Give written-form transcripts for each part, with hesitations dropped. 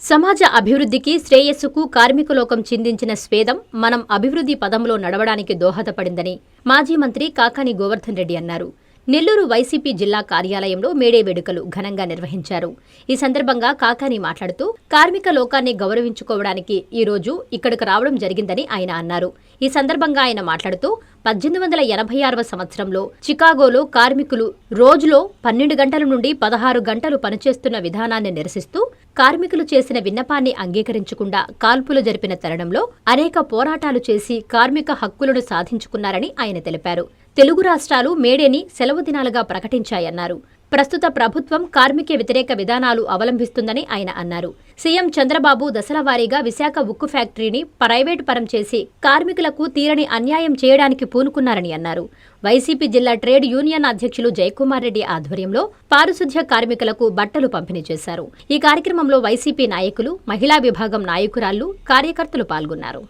సమాజ అభివృద్ధికి శ్రేయస్సుకు కార్మికలోకం చిందించిన స్వేదం మనం అభివృద్ధి పదంలో నడవడానికి దోహదపడిందని మాజీ మంత్రి కాకాని గోవర్ధన్ రెడ్డి అన్నారు. నెల్లూరు వైసీపీ జిల్లా కార్యాలయంలో మేడే వేడుకలు ఘనంగా నిర్వహించారు. ఈ సందర్భంగా కాకాని మాట్లాడుతూ కార్మిక లోకాన్ని గౌరవించుకోవడానికి ఈ రోజు ఇక్కడికి రావడం జరిగిందని ఆయన అన్నారు. ఈ సందర్భంగా ఆయన మాట్లాడుతూ 1886వ సంవత్సరంలో చికాగోలో కార్మికులు రోజులో 12 గంటల నుండి 16 గంటలు పనిచేస్తున్న విధానాన్ని నిరసిస్తూ కార్మికులు చేసిన విన్నపాన్ని అంగీకరించకుండా కాల్పులు జరిపిన తరుణంలో అనేక పోరాటాలు చేసి కార్మిక హక్కులను సాధించుకున్నారని ఆయన తెలిపారు. తెలుగు రాష్ట్రాలు మేడేని సెలవు దినాలుగా ప్రకటించాయన్నారు. ప్రస్తుత ప్రభుత్వం కార్మిక వ్యతిరేక విధానాలు అవలంబిస్తుందని ఆయన అన్నారు. సీఎం చంద్రబాబు దశలవారీగా విశాఖ ఉక్కు ఫ్యాక్టరీని ప్రైవేటు పరం చేసి కార్మికులకు తీరని అన్యాయం చేయడానికి పూనుకున్నారని అన్నారు. వైసీపీ జిల్లా ట్రేడ్ యూనియన్ అధ్యక్షులు జయకుమార్ రెడ్డి ఆధ్వర్యంలో పారిశుధ్య కార్మికులకు బట్టలు పంపిణీ చేశారు. ఈ కార్యక్రమంలో వైసీపీ నాయకులు, మహిళా విభాగం నాయకురాళ్లు, కార్యకర్తలు పాల్గొన్నారు.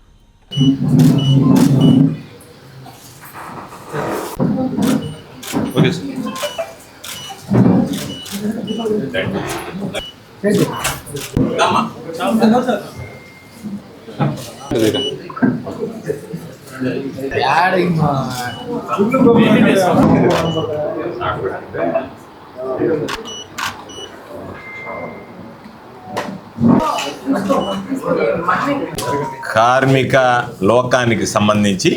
కార్మిక లోకానికి సంబంధించి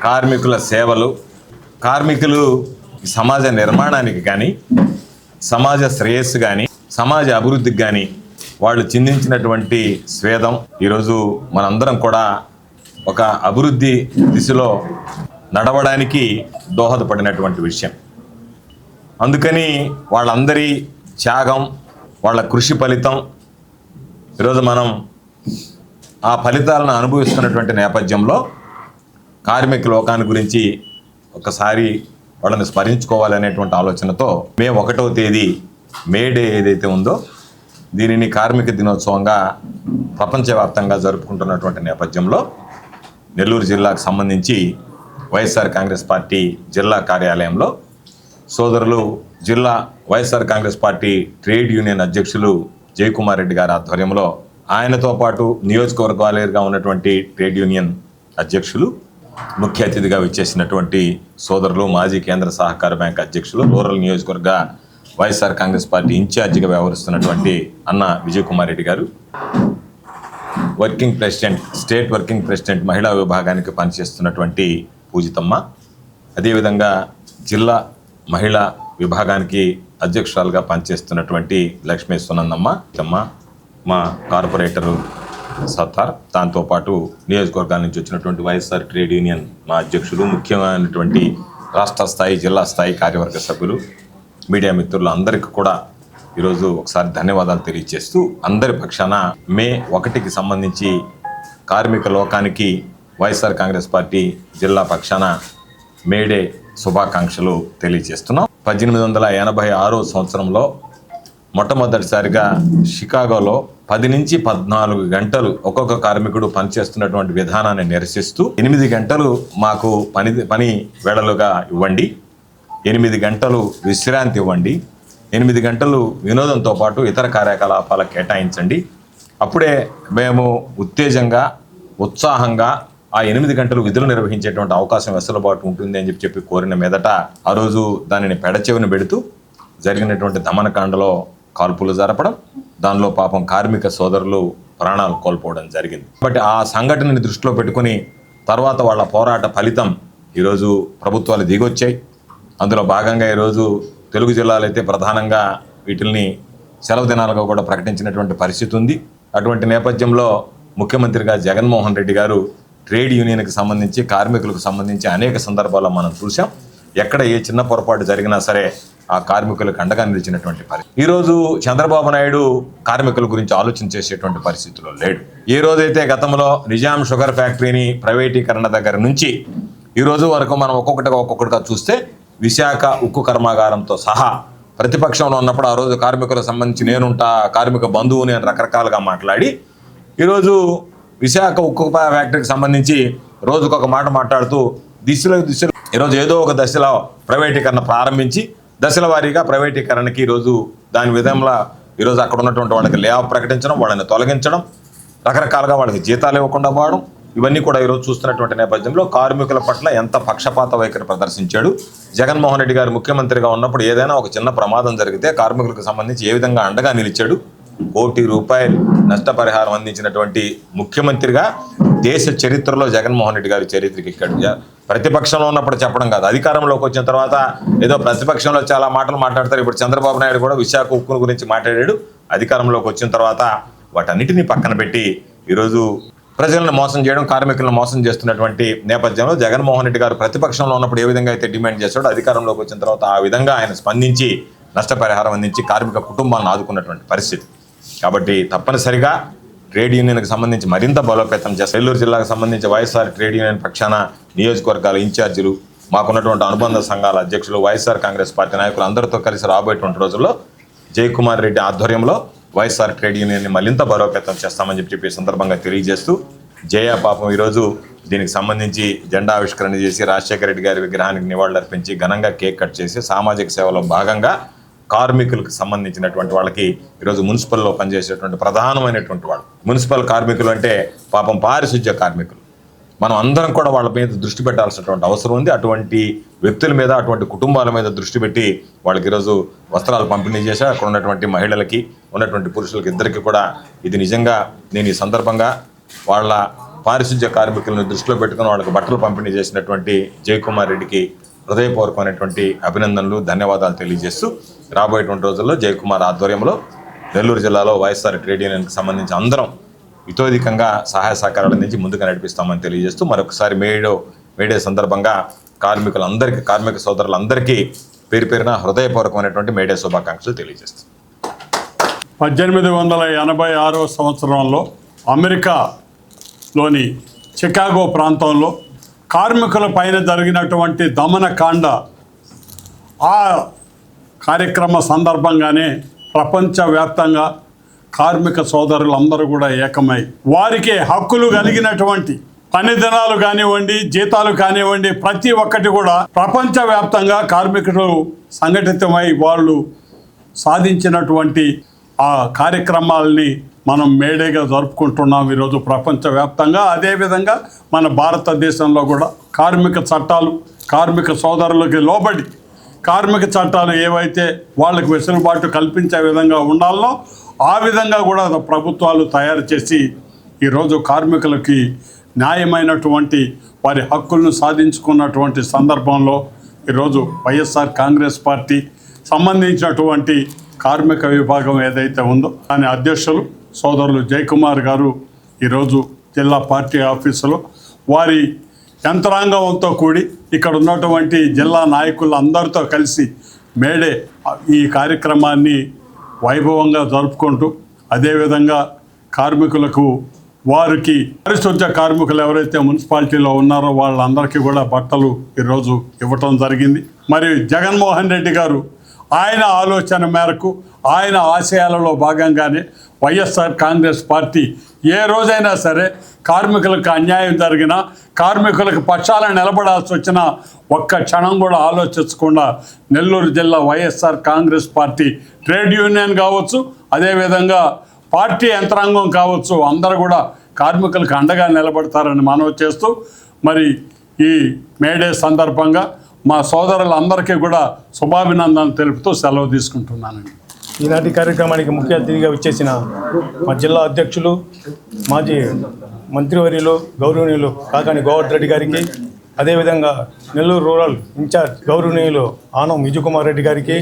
కార్మికుల సేవలు, కార్మికులు సమాజ నిర్మాణానికి కానీ, సమాజ శ్రేయస్సు కానీ, సమాజ అభివృద్ధికి కానీ వాళ్ళు చిందించినటువంటి స్వేదం ఈరోజు మనందరం కూడా ఒక అభివృద్ధి దిశలో నడవడానికి దోహదపడినటువంటి విషయం. అందుకని వాళ్ళందరి త్యాగం, వాళ్ళ కృషి ఫలితం ఈరోజు మనం ఆ ఫలితాలను అనుభవిస్తున్నటువంటి నేపథ్యంలో కార్మిక లోకాన్ని గురించి ఒకసారి వాళ్ళని స్మరించుకోవాలనేటువంటి ఆలోచనతో మే 1వ తేదీ మేడే ఏదైతే ఉందో దీనిని కార్మిక దినోత్సవంగా ప్రపంచవ్యాప్తంగా జరుపుకుంటున్నటువంటి నేపథ్యంలో నెల్లూరు జిల్లాకు సంబంధించి వైఎస్ఆర్ కాంగ్రెస్ పార్టీ జిల్లా కార్యాలయంలో సోదరులు జిల్లా YSR Congress party trade union అధ్యక్షులు జయకుమార్ రెడ్డి గారి ఆధ్వర్యంలో ఆయనతో పాటు నియోజకవర్గాలుగా ఉన్నటువంటి ట్రేడ్ యూనియన్ అధ్యక్షులు, ముఖ్య అతిథిగా విచ్చేసినటువంటి సోదరులు, మాజీ కేంద్ర సహకార బ్యాంక్ అధ్యక్షులు, రూరల్ నియోజకవర్గ వైఎస్ఆర్ కాంగ్రెస్ పార్టీ ఇన్ఛార్జిగా వ్యవహరిస్తున్నటువంటి అన్న విజయ్ కుమార్ రెడ్డి గారు, working president, state working president మహిళా విభాగానికి పనిచేస్తున్నటువంటి పూజితమ్మ, అదేవిధంగా జిల్లా మహిళా విభాగానికి అధ్యక్షురాలుగా పనిచేస్తున్నటువంటి లక్ష్మీ సునందమ్మ, మా కార్పొరేటరు సత్తార్, దాంతోపాటు నియోజకవర్గాల నుంచి వచ్చినటువంటి వైఎస్ఆర్ ట్రేడ్ యూనియన్ మా అధ్యక్షులు, ముఖ్యమైనటువంటి రాష్ట్ర స్థాయి, జిల్లా స్థాయి కార్యవర్గ సభ్యులు, మీడియా మిత్రులు అందరికీ కూడా ఈరోజు ఒకసారి ధన్యవాదాలు తెలియజేస్తూ అందరి పక్షాన మే 1కి సంబంధించి కార్మిక లోకానికి వైఎస్ఆర్ కాంగ్రెస్ పార్టీ జిల్లా పక్షాన మేడే శుభాకాంక్షలు తెలియజేస్తున్నాం. 1886వ సంవత్సరంలో మొట్టమొదటిసారిగా షికాగోలో 10 నుంచి 14 గంటలు ఒక్కొక్క కార్మికుడు పనిచేస్తున్నటువంటి విధానాన్ని నిరసిస్తూ 8 గంటలు మాకు పని వేళలుగా ఇవ్వండి, 8 గంటలు విశ్రాంతి ఇవ్వండి, 8 గంటలు వినోదంతో పాటు ఇతర కార్యకలాపాలకు కేటాయించండి, అప్పుడే మేము ఉత్తేజంగా, ఉత్సాహంగా ఆ 8 గంటలు విధులు నిర్వహించేటువంటి అవకాశం వెసులుబాటు ఉంటుంది అని చెప్పి కోరిన మీదట ఆ రోజు దానిని పెడచెవిని పెడుతూ జరిగినటువంటి దమనకాండలో కాల్పులు జరపడం, దానిలో పాపం కార్మిక సోదరులు ప్రాణాలు కోల్పోవడం జరిగింది. కాబట్టి ఆ సంఘటనని దృష్టిలో పెట్టుకుని తర్వాత వాళ్ళ పోరాట ఫలితం ఈరోజు ప్రభుత్వాలు దిగొచ్చాయి. అందులో భాగంగా ఈరోజు తెలుగు జిల్లాలు అయితే ప్రధానంగా వీటిల్ని సెలవు దినాలుగా కూడా ప్రకటించినటువంటి పరిస్థితి ఉంది. అటువంటి నేపథ్యంలో ముఖ్యమంత్రిగా జగన్మోహన్ రెడ్డి గారు ట్రేడ్ యూనియన్కి సంబంధించి, కార్మికులకు సంబంధించి అనేక సందర్భాల్లో మనం చూసాం. ఎక్కడ ఏ చిన్న పొరపాటు జరిగినా సరే ఆ కార్మికులకు అండగా నిలిచినటువంటి పరిస్థితి. ఈరోజు చంద్రబాబు నాయుడు కార్మికుల గురించి ఆలోచన చేసేటువంటి పరిస్థితిలో లేడు. ఏ రోజైతే గతంలో నిజాం షుగర్ ఫ్యాక్టరీని ప్రైవేటీకరణ దగ్గర నుంచి ఈ రోజు వరకు మనం ఒక్కొక్కటిగా చూస్తే విశాఖ ఉక్కు కర్మాగారంతో సహా ప్రతిపక్షంలో ఉన్నప్పుడు ఆ రోజు కార్మికులకు సంబంధించి నేనుంటా, కార్మిక బంధువుని అని రకరకాలుగా మాట్లాడి ఈరోజు విశాఖ ఉక్కు ఫ్యాక్టరీకి సంబంధించి రోజుకొక మాట మాట్లాడుతూ దిశలో ఈరోజు ఏదో ఒక దశలో ప్రైవేటీకరణ ప్రారంభించి దశల వారీగా ప్రైవేటీకరణకి ఈరోజు దాని విధంగా ఈరోజు అక్కడ ఉన్నటువంటి వాళ్ళకి లే ఆఫ్ ప్రకటించడం, వాళ్ళని తొలగించడం, రకరకాలుగా వాళ్ళకి జీతాలు ఇవ్వకుండా పోవడం, ఇవన్నీ కూడా ఈరోజు చూస్తున్నటువంటి నేపథ్యంలో కార్మికుల పట్ల ఎంత పక్షపాత వైఖరి ప్రదర్శించాడు. జగన్మోహన్ రెడ్డి గారు ముఖ్యమంత్రిగా ఉన్నప్పుడు ఏదైనా ఒక చిన్న ప్రమాదం జరిగితే కార్మికులకు సంబంధించి ఏ విధంగా అండగా నిలిచాడు. ₹1 కోటి నష్టపరిహారం అందించినటువంటి ముఖ్యమంత్రిగా దేశ చరిత్రలో జగన్మోహన్ రెడ్డి గారి చరిత్రకి ఎక్కాడు. ప్రతిపక్షంలో ఉన్నప్పుడు చెప్పడం కాదు, అధికారంలోకి వచ్చిన తర్వాత ఏదో ప్రతిపక్షంలో చాలా మాటలు మాట్లాడతారు. ఇప్పుడు చంద్రబాబు నాయుడు కూడా విశాఖ ఉక్కును గురించి మాట్లాడాడు. అధికారంలోకి వచ్చిన తర్వాత వాటన్నిటినీ పక్కన పెట్టి ఈరోజు ప్రజలను మోసం చేయడం, కార్మికులను మోసం చేస్తున్నటువంటి నేపథ్యంలో జగన్మోహన్ రెడ్డి గారు ప్రతిపక్షంలో ఉన్నప్పుడు ఏ విధంగా అయితే డిమాండ్ చేశాడో అధికారంలోకి వచ్చిన తర్వాత ఆ విధంగా ఆయన స్పందించి నష్టపరిహారం అందించి కార్మిక కుటుంబాలను ఆదుకున్నటువంటి పరిస్థితి. కాబట్టి తప్పనిసరిగా ట్రేడ్ యూనియన్కి సంబంధించి మరింత బలోపేతం చేస్తారు. నెల్లూరు జిల్లాకు సంబంధించి వైఎస్ఆర్ ట్రేడ్ యూనియన్ పక్షాన నియోజకవర్గాల ఇన్ఛార్జీలు, మాకున్నటువంటి అనుబంధ సంఘాల అధ్యక్షులు, వైఎస్ఆర్ కాంగ్రెస్ పార్టీ నాయకులు అందరితో కలిసి రాబోయేటువంటి రోజుల్లో జయకుమార్ రెడ్డి ఆధ్వర్యంలో వైఎస్ఆర్ ట్రేడ్ యూనియన్ని మరింత బలోపేతం చేస్తామని చెప్పి సందర్భంగా తెలియజేస్తూ, జయ పాపం ఈరోజు దీనికి సంబంధించి జెండా ఆవిష్కరణ చేసి రాజశేఖర రెడ్డి గారి విగ్రహానికి నివాళులర్పించి ఘనంగా కేక్ కట్ చేసి సామాజిక సేవలో భాగంగా కార్మికులకు సంబంధించినటువంటి వాళ్ళకి ఈరోజు మున్సిపల్లో పనిచేసేటువంటి ప్రధానమైనటువంటి వాళ్ళు మున్సిపల్ కార్మికులు అంటే పాపం పారిశుధ్య కార్మికులు. మనం అందరం కూడా వాళ్ళ మీద దృష్టి పెట్టాల్సినటువంటి అవసరం ఉంది. అటువంటి వ్యక్తుల మీద, అటువంటి కుటుంబాల మీద దృష్టి పెట్టి వాళ్ళకి ఈరోజు వస్త్రాలు పంపిణీ చేసి అక్కడ ఉన్నటువంటి మహిళలకి, ఉన్నటువంటి పురుషులకి ఇద్దరికి కూడా ఇది నిజంగా నేను ఈ సందర్భంగా వాళ్ళ పారిశుధ్య కార్మికులను దృష్టిలో పెట్టుకుని వాళ్ళకి బట్టలు పంపిణీ చేసినటువంటి జయకుమార్ రెడ్డికి హృదయపూర్వకమైనటువంటి అభినందనలు, ధన్యవాదాలు తెలియజేస్తూ రాబోయేటువంటి రోజుల్లో జయకుమార్ ఆధ్వర్యంలో నెల్లూరు జిల్లాలో వైఎస్ఆర్ ట్రేడ్ యూనియన్కి సంబంధించి అందరం ఇతోధికంగా సహాయ సహకారాలు అందించి ముందుకు నడిపిస్తామని తెలియజేస్తూ మరొకసారి మేడే సందర్భంగా కార్మికులందరికీ, కార్మిక సోదరులందరికీ పేరు పేరున హృదయపూర్వకమైనటువంటి మేడే శుభాకాంక్షలు తెలియజేస్తాం. 1886 సంవత్సరంలో అమెరికాలోని చికాగో ప్రాంతంలో కార్మికుల పైన జరిగినటువంటి దమనకాండ, ఆ కార్యక్రమ సందర్భంగానే ప్రపంచవ్యాప్తంగా కార్మిక సోదరులందరూ కూడా ఏకమై వారికి హక్కులు కలిగినటువంటి పని దినాలు కానివ్వండి, జీతాలు కానివ్వండి, ప్రతి ఒక్కటి కూడా ప్రపంచవ్యాప్తంగా కార్మికులు సంఘటితమై వాళ్ళు సాధించినటువంటి ఆ కార్యక్రమాలని మనం మేడేగా జరుపుకుంటున్నాం ఈరోజు ప్రపంచవ్యాప్తంగా. అదేవిధంగా మన భారతదేశంలో కూడా కార్మిక చట్టాలు, కార్మిక సోదరులకి లోబడి కార్మిక చట్టాలు ఏవైతే వాళ్ళకి వెసులుబాటు కల్పించే విధంగా ఉండాలో ఆ విధంగా కూడా ప్రభుత్వాలు తయారు చేసి ఈరోజు కార్మికులకి న్యాయమైనటువంటి వారి హక్కులను సాధించుకున్నటువంటి సందర్భంలో ఈరోజు వైఎస్ఆర్ కాంగ్రెస్ పార్టీ సంబంధించినటువంటి కార్మిక విభాగం ఏదైతే ఉందో దాని అధ్యక్షులు సోదరులు జయకుమార్ గారు ఈరోజు జిల్లా పార్టీ ఆఫీసులో వారి యంత్రాంగంతో కూడి ఇక్కడ ఉన్నటువంటి జిల్లా నాయకులు అందరితో కలిసి మేడే ఈ కార్యక్రమాన్ని వైభవంగా జరుపుకుంటూ, అదేవిధంగా కార్మికులకు వారికి పారిశుధ్య కార్మికులు ఎవరైతే మున్సిపాలిటీలో ఉన్నారో వాళ్ళందరికీ కూడా బట్టలు ఈరోజు ఇవ్వటం జరిగింది. మరి జగన్మోహన్ రెడ్డి గారు ఆయన ఆలోచన మేరకు, ఆయన ఆశయాలలో భాగంగానే వైఎస్ఆర్ కాంగ్రెస్ పార్టీ ఏ రోజైనా సరే కార్మికులకు అన్యాయం జరిగినా, కార్మికులకు పక్షాలను నిలబడాల్సి వచ్చినా ఒక్క క్షణం కూడా ఆలోచించకుండా నెల్లూరు జిల్లా YSR Congress party trade union కావచ్చు, అదేవిధంగా పార్టీ యంత్రాంగం కావచ్చు, అందరూ కూడా కార్మికులకు అండగా నిలబడతారని మనవి చేస్తూ, మరి ఈ మేడే సందర్భంగా మా సోదరులందరికీ కూడా శుభాభినందనలు తెలుపుతూ సెలవు తీసుకుంటున్నానండి. ఈనాటి కార్యక్రమానికి ముఖ్య అతిథిగా విచ్చేసిన మా జిల్లా అధ్యక్షులు, మాజీ మంత్రివర్యులు, గౌరవనీయులు కాకాని గోవర్ధన్ రెడ్డి గారికి, అదేవిధంగా నెల్లూరు రూరల్ ఇన్ఛార్జ్ గౌరవనీయులు ఆనం విజయకుమార్ రెడ్డి గారికి,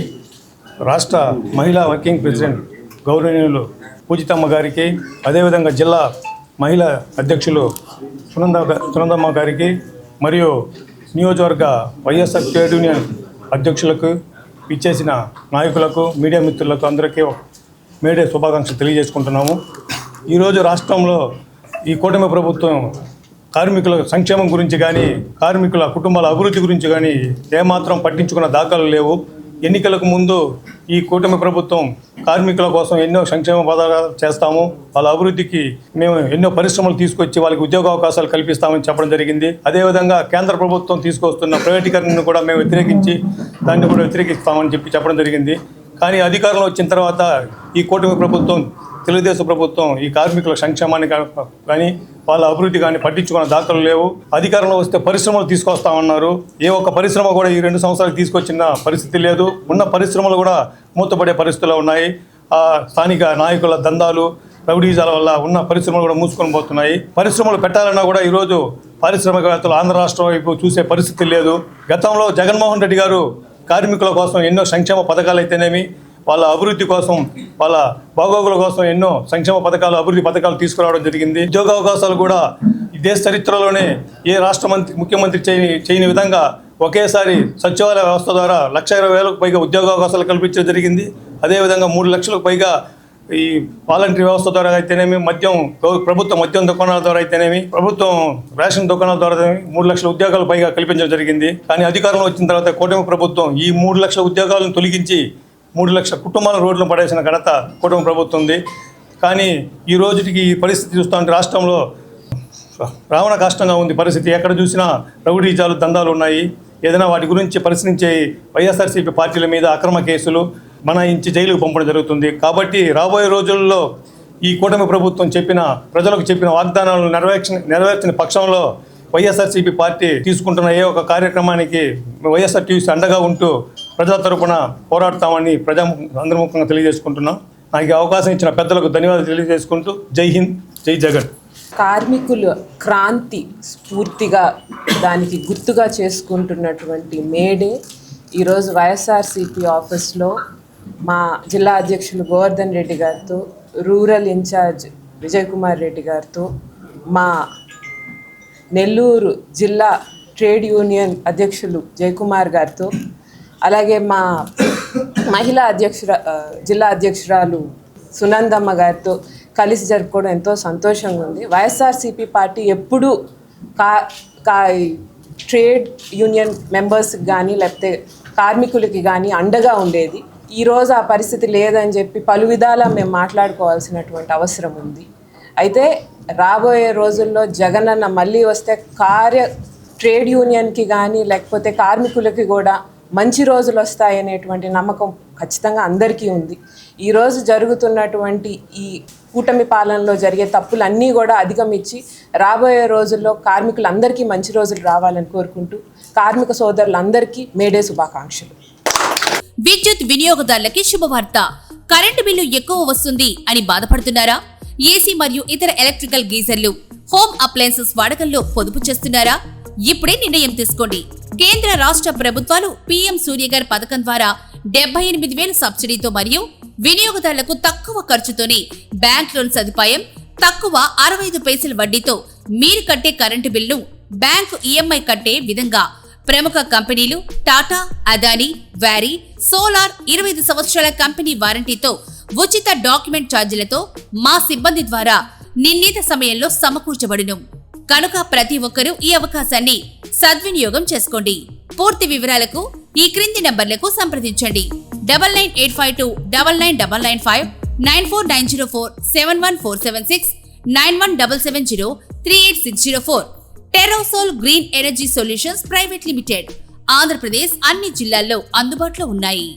రాష్ట్ర మహిళా వర్కింగ్ ప్రెసిడెంట్ గౌరవనీయులు పూజితమ్మ గారికి, అదేవిధంగా జిల్లా మహిళా అధ్యక్షులు సునందమ్మ గారికి, మరియు నియోజకవర్గ వైఎస్ఆర్ ట్రేడ్ యూనియన్ అధ్యక్షులకు, ఇచ్చేసిన నాయకులకు, మీడియా మిత్రులకు అందరికీ మేడే శుభాకాంక్షలు తెలియజేసుకుంటున్నాము. ఈరోజు రాష్ట్రంలో ఈ కూటమి ప్రభుత్వం కార్మికుల సంక్షేమం గురించి కానీ, కార్మికుల కుటుంబాల అభివృద్ధి గురించి కానీ ఏమాత్రం పట్టించుకున్న దాఖలు లేవు. ఎన్నికలకు ముందు ఈ కూటమి ప్రభుత్వం కార్మికుల కోసం ఎన్నో సంక్షేమ పథకాలు చేస్తాము, వాళ్ళ అభివృద్ధికి మేము ఎన్నో పరిశ్రమలు తీసుకొచ్చి వాళ్ళకి ఉద్యోగ అవకాశాలు కల్పిస్తామని చెప్పడం జరిగింది. అదేవిధంగా కేంద్ర ప్రభుత్వం తీసుకొస్తున్న ప్రైవేటీకరణను కూడా మేము వ్యతిరేకించి దాన్ని కూడా వ్యతిరేకిస్తామని చెప్పడం జరిగింది. కానీ అధికారంలో వచ్చిన తర్వాత ఈ కూటమి ప్రభుత్వం, తెలుగుదేశం ప్రభుత్వం ఈ కార్మికుల సంక్షేమాన్ని కానీ వాళ్ళ అభివృద్ధి కానీ పట్టించుకున్న దాఖలు లేవు. అధికారంలో వస్తే పరిశ్రమలు తీసుకొస్తామన్నారు. ఏ ఒక్క పరిశ్రమ కూడా ఈ 2 సంవత్సరాలు తీసుకొచ్చిన పరిస్థితి లేదు. ఉన్న పరిశ్రమలు కూడా మూతపడే పరిస్థితుల్లో ఉన్నాయి. స్థానిక నాయకుల దందాలు, రౌడీజాల వల్ల ఉన్న పరిశ్రమలు కూడా మూసుకొని పోతున్నాయి. పరిశ్రమలు పెట్టాలన్నా కూడా ఈరోజు పారిశ్రామికవేత్తలు ఆంధ్ర రాష్ట్రం వైపు చూసే పరిస్థితి లేదు. గతంలో జగన్మోహన్ రెడ్డి గారు కార్మికుల కోసం ఎన్నో సంక్షేమ పథకాలు అయితేనేమి, వాళ్ళ అభివృద్ధి కోసం, వాళ్ళ బాగోగుల కోసం ఎన్నో సంక్షేమ పథకాలు, అభివృద్ధి పథకాలు తీసుకురావడం జరిగింది. ఉద్యోగావకాశాలు కూడా ఈ దేశ చరిత్రలోనే ఏ రాష్ట్ర ముఖ్యమంత్రి చేయని విధంగా ఒకేసారి సచివాలయ వ్యవస్థ ద్వారా 1,20,000కు పైగా ఉద్యోగావకాశాలు కల్పించడం జరిగింది. అదేవిధంగా 3 లక్షలకు పైగా ఈ వాలంటరీ వ్యవస్థ ద్వారా అయితేనేమి, ప్రభుత్వ మద్యం దుకాణాల ద్వారా అయితేనేమి, ప్రభుత్వం రేషన్ దుకాణాల ద్వారా 3 లక్షల ఉద్యోగాలు పైగా కల్పించడం జరిగింది. కానీ అధికారంలో వచ్చిన తర్వాత కూటమి ప్రభుత్వం ఈ 3 లక్షల ఉద్యోగాలను తొలగించి 3 లక్షల కుటుంబాలను రోడ్లను పడేసిన ఘనత కూటమి ప్రభుత్వం ఉంది. కానీ ఈ రోజుకి ఈ పరిస్థితి చూస్తుంటే రాష్ట్రంలో రావణ కష్టంగా ఉంది పరిస్థితి. ఎక్కడ చూసినా రౌడీజాలు, దందాలు ఉన్నాయి. ఏదైనా వాటి గురించి పరిశీలించే వైఎస్ఆర్సీపీ పార్టీల మీద అక్రమ కేసులు బనాయించి జైలుకు పంపడం జరుగుతుంది. కాబట్టి రాబోయే రోజుల్లో ఈ కూటమి ప్రభుత్వం ప్రజలకు చెప్పిన వాగ్దానాలను నెరవేర్చిన పక్షంలో వైఎస్ఆర్సీపీ పార్టీ తీసుకుంటున్న ఏ ఒక కార్యక్రమానికి వైఎస్ఆర్టీసీ అండగా ఉంటూ ప్రజల తరపున పోరాడతామని అందరి ముఖంగా తెలియజేసుకుంటున్నాం. నాకు ఈ అవకాశం ఇచ్చిన పెద్దలకు ధన్యవాదాలు తెలియజేసుకుంటూ జై హింద్, జై జగన్. కార్మికుల క్రాంతి స్ఫూర్తిగా దానికి గుర్తుగా చేసుకుంటున్నటువంటి మేడే ఈరోజు వైఎస్ఆర్సీపీ ఆఫీస్లో మా జిల్లా అధ్యక్షులు గోవర్ధన్ రెడ్డి గారితో, రూరల్ ఇన్ఛార్జ్ విజయ్ కుమార్ రెడ్డి గారితో, మా నెల్లూరు జిల్లా ట్రేడ్ యూనియన్ అధ్యక్షులు జయకుమార్ గారితో, అలాగే మా మహిళా జిల్లా అధ్యక్షురాలు సునందమ్మ గారితో కలిసి జరుపుకోవడం ఎంతో సంతోషంగా ఉంది. వైఎస్ఆర్సీపీ పార్టీ ఎప్పుడూ ట్రేడ్ యూనియన్ మెంబర్స్కి కానీ లేకపోతే కార్మికులకి కానీ అండగా ఉండేది. ఈరోజు ఆ పరిస్థితి లేదని చెప్పి పలు విధాలా మేము మాట్లాడుకోవాల్సినటువంటి అవసరం ఉంది. అయితే రాబోయే రోజుల్లో జగనన్న మళ్ళీ వస్తే ట్రేడ్ యూనియన్కి కానీ లేకపోతే కార్మికులకి కూడా మంచి రోజులు వస్తాయనేటువంటి నమ్మకం ఖచ్చితంగా అందరికీ ఉంది. ఈరోజు జరుగుతున్నటువంటి ఈ కూటమి పాలనలో జరిగే తప్పులన్నీ కూడా అధిగమించి రాబోయే రోజుల్లో కార్మికులందరికీ మంచి రోజులు రావాలని కోరుకుంటూ కార్మిక సోదరులందరికీ మేడే శుభాకాంక్షలు. విద్యుత్ వినియోగదారులకి శుభవార్త. కరెంటు బిల్లు ఎక్కువ వస్తుంది అని బాధపడుతున్నారా? ఏసీ మరియు ఇతర ఎలక్ట్రికల్ గీజర్లు, హోమ్ అప్లయన్సెస్ వాడకంలో పొదుపు చేస్తున్నారా? ఇప్పుడే నిర్ణయం తీసుకోండి. కేంద్ర రాష్ట్ర ప్రభుత్వాలు పీఎం సూర్యఘర్ పథకం ద్వారా 78,000 సబ్సిడీతో మరియు వినియోగదారులకు తక్కువ ఖర్చుతోనే బ్యాంక్ లోన్ సదుపాయం, తక్కువ 65 పైసల వడ్డీతో మీరు కట్టే కరెంటు బిల్లును బ్యాంకు ఈఎంఐ కట్టే విధంగా ప్రముఖ కంపెనీలు టాటా, అదానీ, వ్యారీ, సోలార్ 25 సంవత్సరాల కంపెనీ వారంటీతో ఉచిత డాక్యుమెంట్ ఛార్జీలతో మా సిబ్బంది ద్వారా నిర్ణీత సమయంలో సమకూర్చబడును. కనుక ప్రతి ఒక్కరూ ఈ అవకాశాన్ని సద్వినియోగం చేసుకోండి. పూర్తి వివరాలకు ఈ క్రింది నంబర్లకు సంప్రదించండి. 9985 2999995, 94904 71476, 917770 38604. Terosol green energy solutions private limited, Andhra Pradesh అన్ని జిల్లాల్లో అందుబాటులో ఉన్నాయి.